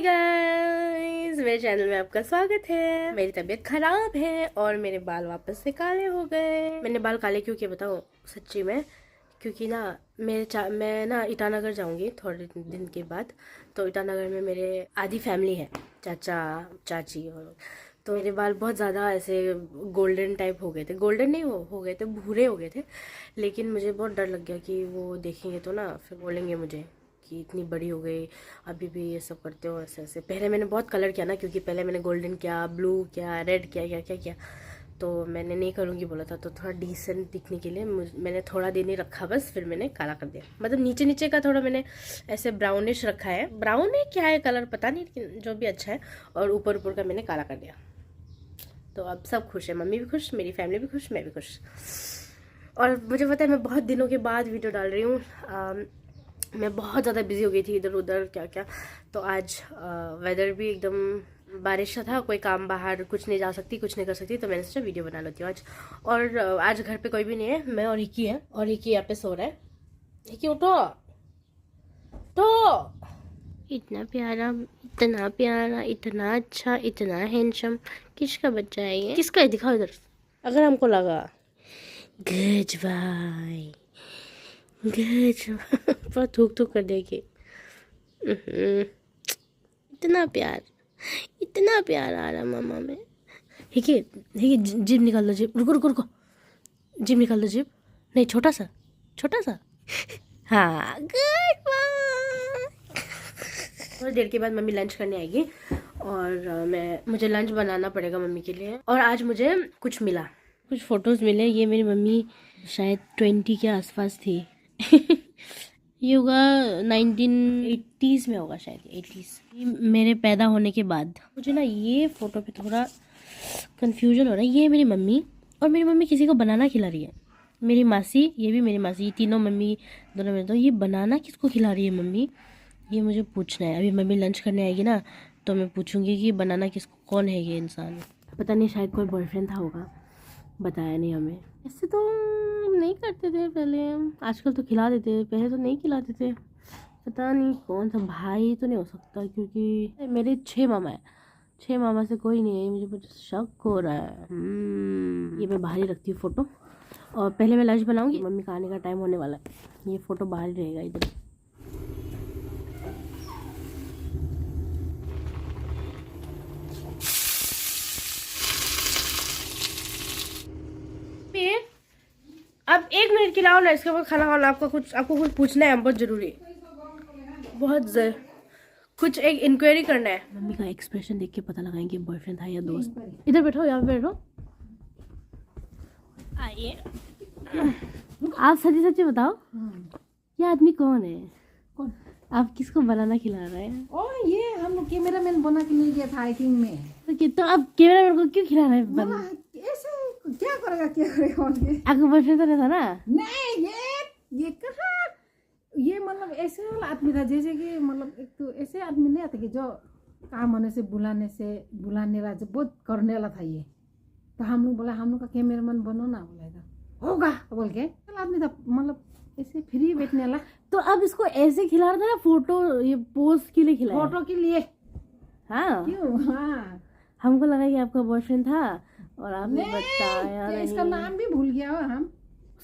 Guys, मेरे channel में आपका स्वागत है। मेरी तबीयत खराब है और मेरे बाल वापस से काले हो गए। मैंने बाल काले क्यों किए बताऊं सच्ची में, क्योंकि ना मैं ना ईटानगर जाऊंगी थोड़े दिन के बाद। तो ईटानगर में मेरे आधी फैमिली है, चाचा चाची और तो मेरे बाल बहुत ज़्यादा ऐसे गोल्डन टाइप हो गए थे। गोल्डन नहीं हो गए थे, भूरे हो गए थे। लेकिन मुझे बहुत डर लग गया कि वो देखेंगे तो ना फिर बोलेंगे मुझे कि इतनी बड़ी हो गई अभी भी ये सब करते हो ऐसे ऐसे। पहले मैंने बहुत कलर किया ना, क्योंकि पहले मैंने गोल्डन किया, ब्लू किया, रेड किया, क्या क्या किया। तो मैंने नहीं करूँगी बोला था, तो थोड़ा डिसेंट दिखने के लिए मैंने थोड़ा दिन ही रखा बस, फिर मैंने काला कर दिया। मतलब नीचे नीचे का थोड़ा मैंने ऐसे ब्राउनिश रखा है, ब्राउन है क्या है कलर पता नहीं, लेकिन जो भी अच्छा है। और ऊपर ऊपर का मैंने काला कर दिया। तो अब सब खुश है, मम्मी भी खुश, मेरी फैमिली भी खुश, मैं भी खुश। और मुझे पता है मैं बहुत दिनों के बाद वीडियो डाल रही हूँ। मैं बहुत ज़्यादा बिजी हो गई थी इधर उधर क्या क्या। तो आज वेदर भी एकदम बारिश का था, कोई काम बाहर कुछ नहीं जा सकती, कुछ नहीं कर सकती, तो मैंने सोचा वीडियो बना लेती हूँ आज। और आज घर पे कोई भी नहीं है, मैं और हिकी है, और हिकी यहाँ पे सो रहा है। हिकी उठो तो, इतना प्यारा, इतना अच्छा, इतना हैंडसम। किसका बच्चा है ये? किसका है दिखाओ इधर। अगर हमको लगा गज भाई गज पर थूक थूक कर देगी। इतना प्यार आ रहा मामा में। हिकी जिप निकाल दो, जिप। रुको रुको रुको, जिप निकाल दो, जिप। नहीं, छोटा सा हाँ, गुड बॉय। थोड़ी देर के बाद मम्मी लंच करने आएगी और मुझे लंच बनाना पड़ेगा मम्मी के लिए। और आज मुझे कुछ मिला, कुछ फोटोज मिले। ये मेरी मम्मी शायद 20 के आसपास थी। ये होगा 1980s में होगा, शायद 80s, मेरे पैदा होने के बाद। मुझे ना ये फोटो पे थोड़ा कंफ्यूजन हो रहा है। ये मेरी मम्मी, और मेरी मम्मी किसी को बनाना खिला रही है। मेरी मासी, ये भी मेरी मासी, ये तीनों मम्मी दोनों में। तो ये बनाना किसको खिला रही है मम्मी, ये मुझे पूछना है। अभी मम्मी लंच करने आएगी ना, तो मैं पूछूंगी कि बनाना किसको, कौन है ये इंसान। पता नहीं, शायद कोई बॉयफ्रेंड था होगा, बताया नहीं हमें। ऐसे तो नहीं करते थे पहले, आजकल तो खिला देते हैं, पहले तो नहीं खिलाते थे। पता नहीं कौन सा भाई तो नहीं हो सकता, क्योंकि मेरे 6 मामा है, 6 मामा से कोई नहीं है। मुझे कुछ शक हो रहा है। ये मैं बाहर ही रखती हूँ फोटो, और पहले मैं लंच बनाऊंगी। मम्मी का आने का टाइम होने वाला है, ये फोटो बाहर ही रहेगा इधर। अब 1 मिनट खिलाओ ना, इसके बाद खाना खाना। आपको कुछ पूछना है, बहुत जरूरी, कुछ एक इंक्वायरी करना है। मम्मी का एक्सप्रेशन देख के पता लगाएंगे बॉयफ्रेंड था या दोस्त। इधर बैठो, यहाँ पे बैठो, आइए। आप सच्ची बताओ, ये आदमी कौन है? कौन? आप किसको बनाना खिला रहे हैं? ओ, ये हम लोग कैमरा मैन बना के मिल गया था हाइकिंग में। तो आप कैमरा मैन को क्यों खिला रहे हैं? ऐसे क्या करेगा आपको बॉयफ्रेंड तो नहीं था ना? नहीं, ये कहाँ, ये मतलब ऐसे वाला आदमी था, जैसे कि मतलब एक तो ऐसे आदमी नहीं आता कि जो काम होने से बुलाने वाला, जो बहुत करने वाला था ये। तो हम लोग बोला, हम लोग का कैमरा मैन बनो ना, बोलेगा होगा बोल के। आदमी था, मतलब ऐसे फ्री बैठने वाला। तो अब इसको ऐसे खिला रहा था ना, फोटो ये पोस्ट के लिए खिलाया? फोटो के लिए। हाँ, क्यों? हाँ, हमको लगा कि आपका बॉयफ्रेंड था और आपने बताया नहीं। इसका नाम भी भूल गया हम।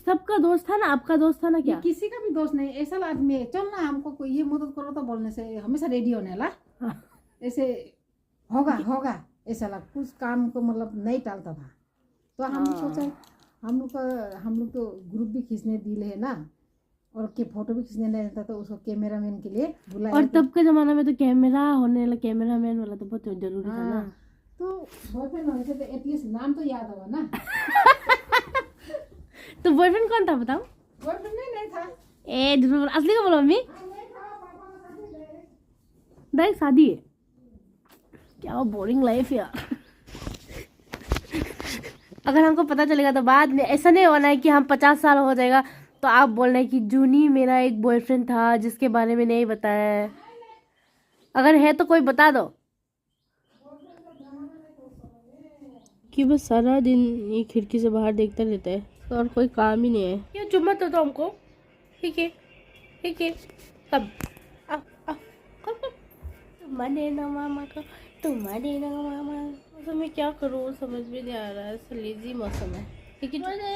सबका दोस्त था ना, आपका दोस्त था ना क्या? किसी का भी दोस्त नहीं, ऐसा आदमी है। चल ना, हमको कोई ये मदद करो तो बोलने से हमेशा रेडी होने वाला। ऐसे होगा ऐसा लग, कुछ काम को मतलब नहीं टालता था। तो हम सोचा, हम लोग तो ग्रुप भी खींचने दिले है ना, और के फोटो भी खींचने नहीं था, तो उसको कैमरा मैन के लिए बुलाया। और तब के जमाना में तो कैमरा मैन वाला तो बहुत जरूरी था ना। तो बॉयफ्रेंड होने से तो एटलीस्ट नाम तो याद होगा ना। तो बॉयफ्रेंड कौन था बताओ? बॉयफ्रेंड नहीं था। असली का बोलो मम्मी। डायरेक्ट शादी है क्या? बोरिंग लाइफ यार। अगर हमको पता चलेगा तो बाद में ऐसा नहीं होना है कि हम 50 साल हो जाएगा तो आप बोल रहे हैं कि जूनी मेरा एक बॉयफ्रेंड था जिसके बारे में नहीं बताया है। अगर है तो कोई बता दो, कि बस सारा दिन ये खिड़की से बाहर देखता रहता है, तो और कोई काम ही नहीं है। ये चुम्मा तो हमको, ठीक है कब तुम्हारे ना मामा का, तुम्हारे ना मामा। तो मैं क्या करूँ समझ भी नहीं आ रहा है, ऐसा लेजी मौसम है। लेकिन तुम्हारे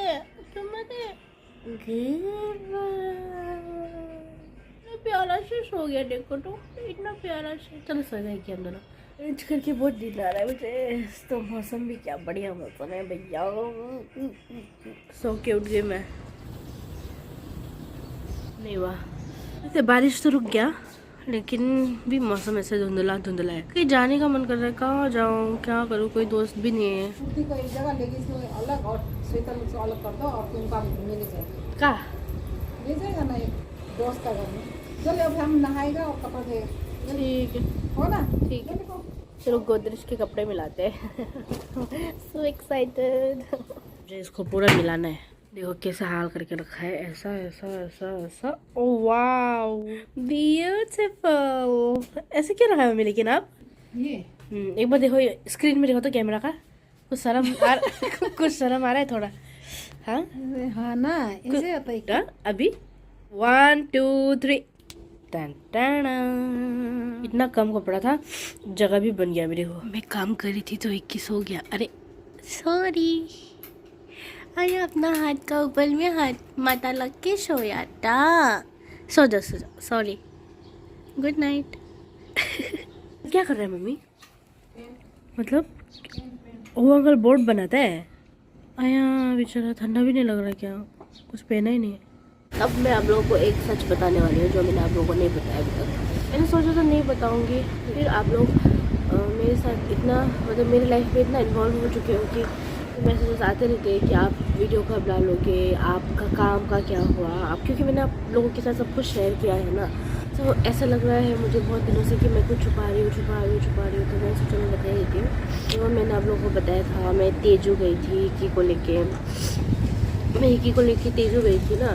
इतना प्यारा से सो गया, देखो तो इतना प्यारा से। चलो सो गए कि हम दोनों रेंज करके बहुत नींद आ रहा है मुझे। तो मौसम भी क्या बढ़िया मौसम है भैया। सो के उठ गई मैं। नहीं वाह, वैसे बारिश तो रुक गया, लेकिन भी मौसम ऐसे धुंधला धुंधला है। कहीं जाने का मन कर रहा है, कहाँ जाऊँ क्या करूँ, कोई दोस्त भी नहीं है। कुर्ती को एक जगह लेके इसमें अलग और स्वेटर से अलग कर दो और तुम काम मेरे जाए कहाँ? ले जाएगा ना एक दोस्त का घर में। चलो अब हम नहाएगा और कपड़ा देगा, ठीक है, हो ना? ठीक है। देखो चलो गोदरेज के कपड़े मिलाते हैं। So excited. मुझे इसको पूरा मिलाना है। देखो कैसा हाल करके रखा है, ऐसा ऐसा ऐसा ऐसा। Oh wow, beautiful. ऐसे क्यों रखा है मम्मी लेकिन आप? ये एक बार देखो स्क्रीन में, देखो तो कैमरा का। कुछ शर्म आ कुछ शर्म आ रहा है थोड़ा। हाँ हाँ ना, ऐसे होता है डन। अभी 1 2 3 टन टन। इतना कम कपड़ा था, जगह भी बन गया मेरे को। मैं काम कर रही थी तो 21 हो गया। अरे सॉरी, अरे अपना हाथ का ऊपर में हाथ माथा लग के सोया था। सो जा सॉरी, गुड नाइट। क्या कर रहे हैं मम्मी? मतलब वो अंकल बोर्ड बनाता है। आया बेचारा, ठंडा भी नहीं लग रहा क्या? कुछ पहना ही नहीं है। अब मैं आप लोगों को एक सच बताने वाली हूँ जो मैंने आप लोगों को नहीं बताया अभी तक। मैंने सोचा था नहीं बताऊँगी, फिर आप लोग मेरे साथ इतना, मतलब मेरी लाइफ में इतना इन्वॉल्व हो चुके हो कि मैसेजेस आते रहते हैं कि आप वीडियो कब डालोगे, आपका काम का क्या हुआ आप, क्योंकि मैंने आप लोगों के साथ सब कुछ शेयर किया है ना। तो ऐसा लग रहा है मुझे बहुत दिनों से कि मैं कुछ छुपा रही हूँ। तो मैं सोचा मैं बता देती हूँ। तो मैंने आप लोगों को बताया था, मैं तेजू गई थी इक्की को लेके तेजू गई थी ना।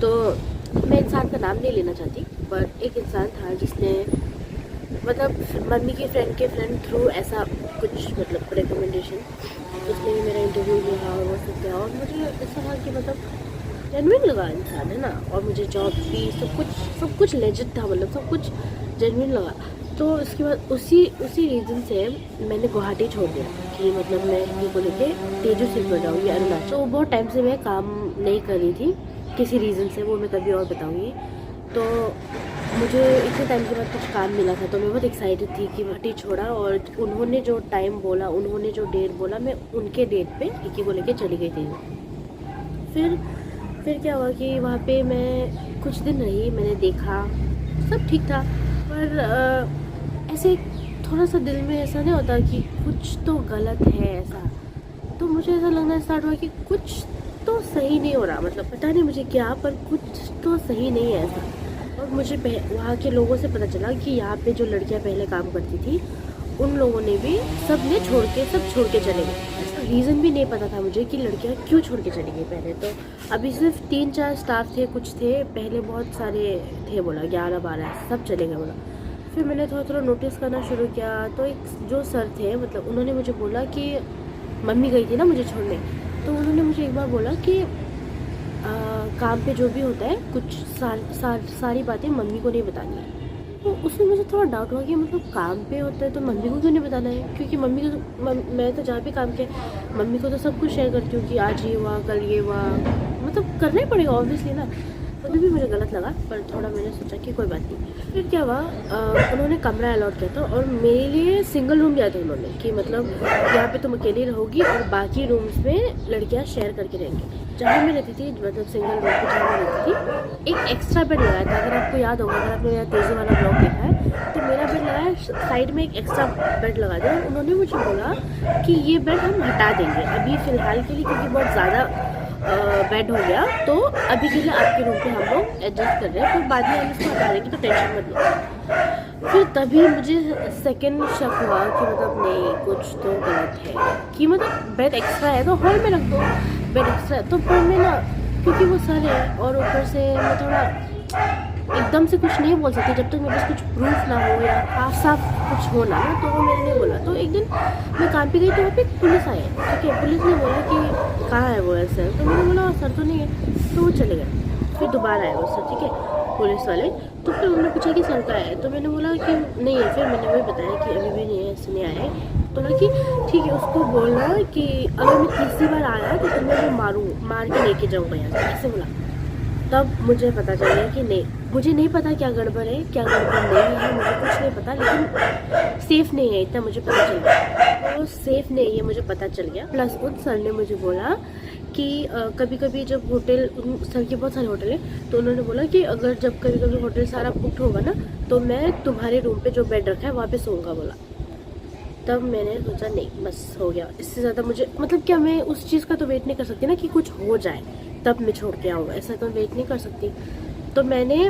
तो मैं इंसान का नाम नहीं लेना चाहती, पर एक इंसान था जिसने, मतलब मम्मी की फ्रेंड के फ्रेंड थ्रू ऐसा कुछ, मतलब रिकमेंडेशन, उसने भी मेरा इंटरव्यू लिया और वो सब किया। और मुझे ऐसा था कि मतलब जेन्युइन लगा इंसान है ना, और मुझे जॉब भी सब कुछ लेजिट था, मतलब सब कुछ जेन्युइन लगा। तो उसके बाद उसी रीज़न से मैंने गुवाहाटी छोड़ दिया कि मतलब मैं ये को लेके तेजू सिर्फ बढ़ जाऊँगी अरुणाचल। तो बहुत टाइम से मैं काम नहीं कर रही थी किसी रीज़न से, वो मैं कभी और बताऊँगी। तो मुझे इतने टाइम के बाद कुछ काम मिला था, तो मैं बहुत एक्साइटेड थी कि गुवाहाटी छोड़ा, और उन्होंने जो टाइम बोला, उन्होंने जो डेट बोला, मैं उनके डेट पे इक्की को लेके चली गई थी। फिर क्या हुआ कि वहाँ पे मैं कुछ दिन रही, मैंने देखा सब ठीक था, पर ऐसे थोड़ा सा दिल में ऐसा नहीं होता कि कुछ तो गलत है ऐसा। तो मुझे ऐसा लगना स्टार्ट हुआ कि कुछ तो सही नहीं हो रहा, मतलब पता नहीं मुझे क्या, पर कुछ तो सही नहीं है ऐसा। और मुझे वहाँ के लोगों से पता चला कि यहाँ पे जो लड़कियाँ पहले काम करती थी, उन लोगों ने भी सब छोड़ के चले गए। ऐसा रीज़न भी नहीं पता था मुझे कि लड़कियाँ क्यों छोड़ के चली गई पहले। तो अभी सिर्फ 3-4 स्टाफ थे, कुछ थे, पहले बहुत सारे थे, बोला 11-12 सब चले गए बोला। फिर मैंने थोड़ा नोटिस करना शुरू किया, तो एक जो सर थे, मतलब उन्होंने मुझे बोला कि मम्मी गई थी ना मुझे छोड़ने, तो उन्होंने मुझे एक बार बोला कि काम पे जो भी होता है कुछ सारी बातें मम्मी को नहीं बतानी है। तो उसमें मुझे थोड़ा डाउट हुआ कि मतलब काम पे होता है तो मम्मी को क्यों नहीं बताना है, क्योंकि मैं तो जहाँ भी काम किया मम्मी को तो सब कुछ शेयर करती हूँ कि आज ये हुआ, कल ये हुआ, मतलब करना ही पड़ेगा ऑब्वियसली ना। तो भी मुझे गलत लगा, पर थोड़ा मैंने सोचा कि कोई बात नहीं। फिर क्या हुआ, उन्होंने कमरा अलॉट किया था और मेरे लिए सिंगल रूम दिया था उन्होंने, कि मतलब यहाँ पे तुम अकेली रहोगी और बाकी रूम्स में लड़कियाँ शेयर करके रहेंगी। जहाँ मैं रहती थी, मतलब सिंगल रूम पे जहाँ मैं रहती थी, एक एक्स्ट्रा बेड लगाया था। अगर आपको याद होगा, अगर आपने मेरा तेज़ी वाला ब्लॉग देखा है, तो मेरा बेड लगाया, साइड में एक एक्स्ट्रा बेड लगा दिया। उन्होंने मुझे बोला कि ये बेड हम हटा देंगे अभी फ़िलहाल के लिए, क्योंकि बहुत ज़्यादा बेड हो गया, तो अभी के लिए आपके रूम पे हम लोग एडजस्ट कर रहे हैं, फिर बाद में हम इसको हटा देंगे, तो टेंशन मत लो। फिर तभी मुझे सेकंड शक हुआ कि मतलब नहीं, कुछ तो गलत है, कि मतलब बेड एक्स्ट्रा है तो हॉल में रख दो, बेड एक्स्ट्रा है तो पर में ना, क्योंकि वो सर है और ऊपर से मैं थोड़ा एकदम से कुछ नहीं बोल सकती जब तक मेरे पास कुछ प्रूफ ना हो या साफ कुछ हो ना, तो वो मैंने नहीं बोला। तो एक दिन मैं काम पे गई तो वहाँ पे पुलिस आए, ठीक है, पुलिस ने बोला कि कहाँ है वो ऐसे, तो मैंने बोला सर तो नहीं है, तो वो चले गए। फिर दोबारा आए वो सर, ठीक है, पुलिस वाले। तो फिर उन्होंने पूछा कि सर का है, तो मैंने बोला कि नहीं है। फिर मैंने वही बताया कि अभी भी नहीं है, ऐसे नहीं आया है। तो बोला कि ठीक है, उसको बोलना कि अगर मैं तीसरी बार आया तो तुम्हें मैं मार के लेके जाऊँगा यहाँ से, ऐसे बोला। तब मुझे पता चल गया कि नहीं, मुझे नहीं पता क्या गड़बड़ है क्या गड़बड़ नहीं है, मुझे कुछ नहीं पता, लेकिन सेफ़ नहीं है इतना मुझे पता चल गया। वो सेफ़ नहीं है मुझे पता चल गया। प्लस उन सर ने मुझे बोला कि कभी कभी जब होटल, सर के बहुत सारे होटल हैं, तो उन्होंने बोला कि अगर जब कभी कभी होटल सारा बुकड होगा ना, तो मैं तुम्हारे रूम पे जो बेड रखा है वहाँ पे सोऊंगा बोला। तब मैंने सोचा नहीं बस हो गया, इससे ज़्यादा मुझे मतलब क्या, मैं उस चीज़ का तो वेट नहीं कर सकती ना कि कुछ हो जाए तब मैं छोड़ के आऊँगा, ऐसा तो वेट नहीं कर सकती। तो मैंने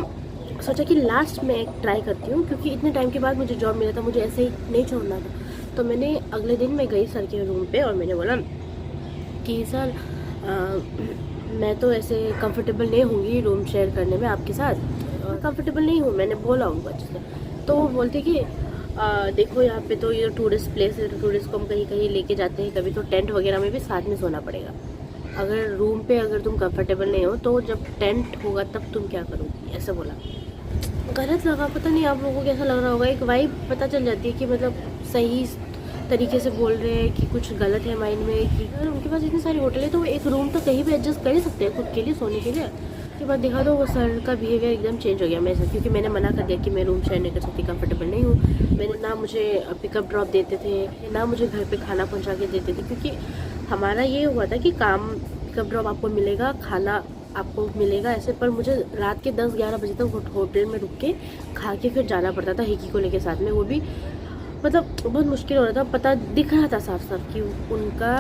सोचा कि लास्ट में एक ट्राई करती हूँ, क्योंकि इतने टाइम के बाद मुझे जॉब मिला था, मुझे ऐसे ही नहीं छोड़ना था। तो मैंने अगले दिन मैं गई सर के रूम पे और मैंने बोला कि सर मैं तो ऐसे कंफर्टेबल नहीं होंगी रूम शेयर करने में आपके साथ, कंफर्टेबल नहीं हूँ, मैंने बोला उनको अच्छे से। तो वो बोलते कि देखो यहाँ पे तो ये टूरिस्ट प्लेस है, तो टूरिस्ट को हम कहीं कहीं लेके जाते हैं, कभी तो टेंट वगैरह में भी साथ में सोना पड़ेगा। अगर रूम पे अगर तुम कंफर्टेबल नहीं हो तो जब टेंट होगा तब तुम क्या करोगी, ऐसे बोला। गलत लगा, पता नहीं आप लोगों को कैसा लग रहा होगा, एक वाइब पता चल जाती है कि मतलब सही तरीके से बोल रहे हैं कि कुछ गलत है माइंड में, कि अगर उनके पास इतनी सारी होटल है तो वो एक रूम तो कहीं भी एडजस्ट कर ही सकते हैं खुद के लिए सोने के लिए। उसके बाद देखा तो वो सर का बिहेवियर एकदम चेंज हो गया मेरे साथ, क्योंकि मैंने मना कर दिया कि मैं रूम शेयर नहीं कर सकती, कंफर्टेबल नहीं हूँ। मैंने ना मुझे पिकअप ड्रॉप देते थे, ना मुझे घर पे खाना पहुँचा के देते थे, क्योंकि हमारा ये हुआ था कि काम पिकअप ड्रॉप आपको मिलेगा, खाना आपको मिलेगा ऐसे। पर मुझे रात के 10-11 बजे तक होटल में रुक के खा के फिर जाना पड़ता था हिकी को लेके साथ में, वो भी मतलब बहुत मुश्किल हो रहा था। पता दिख रहा था साफ साफ कि उनका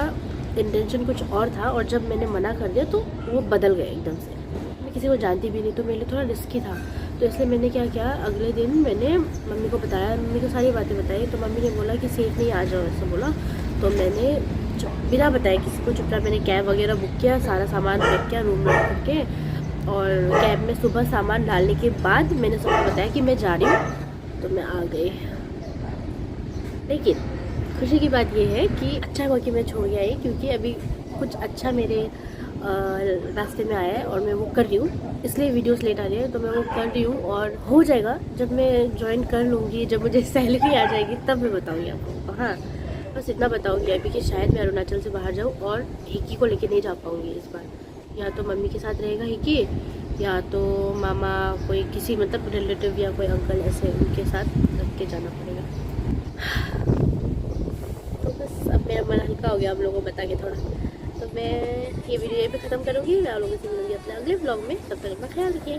इंटेंशन कुछ और था, और जब मैंने मना कर दिया तो वो बदल गए एकदम से। मैं किसी को जानती भी नहीं, तो मेरे लिए थोड़ा रिस्की था। तो इसलिए मैंने क्या किया, अगले दिन मैंने मम्मी को बताया, मम्मी को सारी बातें बताई। तो मम्मी ने बोला कि सेफ नहीं, आ जाओ, ऐसा बोला। तो मैंने बिना बताए किसी को चुपचाप मैंने कैब वगैरह बुक किया, सारा सामान पैक किया रूम में रख के, और कैब में सुबह सामान डालने के बाद मैंने सबको बताया कि मैं जा रही हूँ। तो मैं आ गई। लेकिन खुशी की बात यह है कि अच्छा हुआ कि मैं छोड़ गया ये, क्योंकि अभी कुछ अच्छा मेरे रास्ते में आया है और मैं वो कर रही हूँ, इसलिए वीडियोस लेट आ रही है। तो मैं वो कर रही हूँ और हो जाएगा। जब मैं ज्वाइन कर लूँगी, जब मुझे सैलरी आ जाएगी तब मैं बताऊँगी आपको। हाँ, बस इतना बताऊँगी अभी कि शायद मैं अरुणाचल से बाहर जाऊँ और हिकी को लेके नहीं जा पाऊँगी इस बार। या तो मम्मी के साथ रहेगा हिकी, या तो मामा कोई किसी मतलब रिलेटिव या कोई अंकल ऐसे उनके साथ रख के जाना पड़ेगा। तो बस अब मेरा मन हल्का हो गया आप लोगों को बता के थोड़ा। तो मैं ये वीडियो यहीं पे ख़त्म करूँगी। मैं आप लोगों से मिलूँगी अपने अगले ब्लॉग में। तब तक अपना ख्याल रखिए।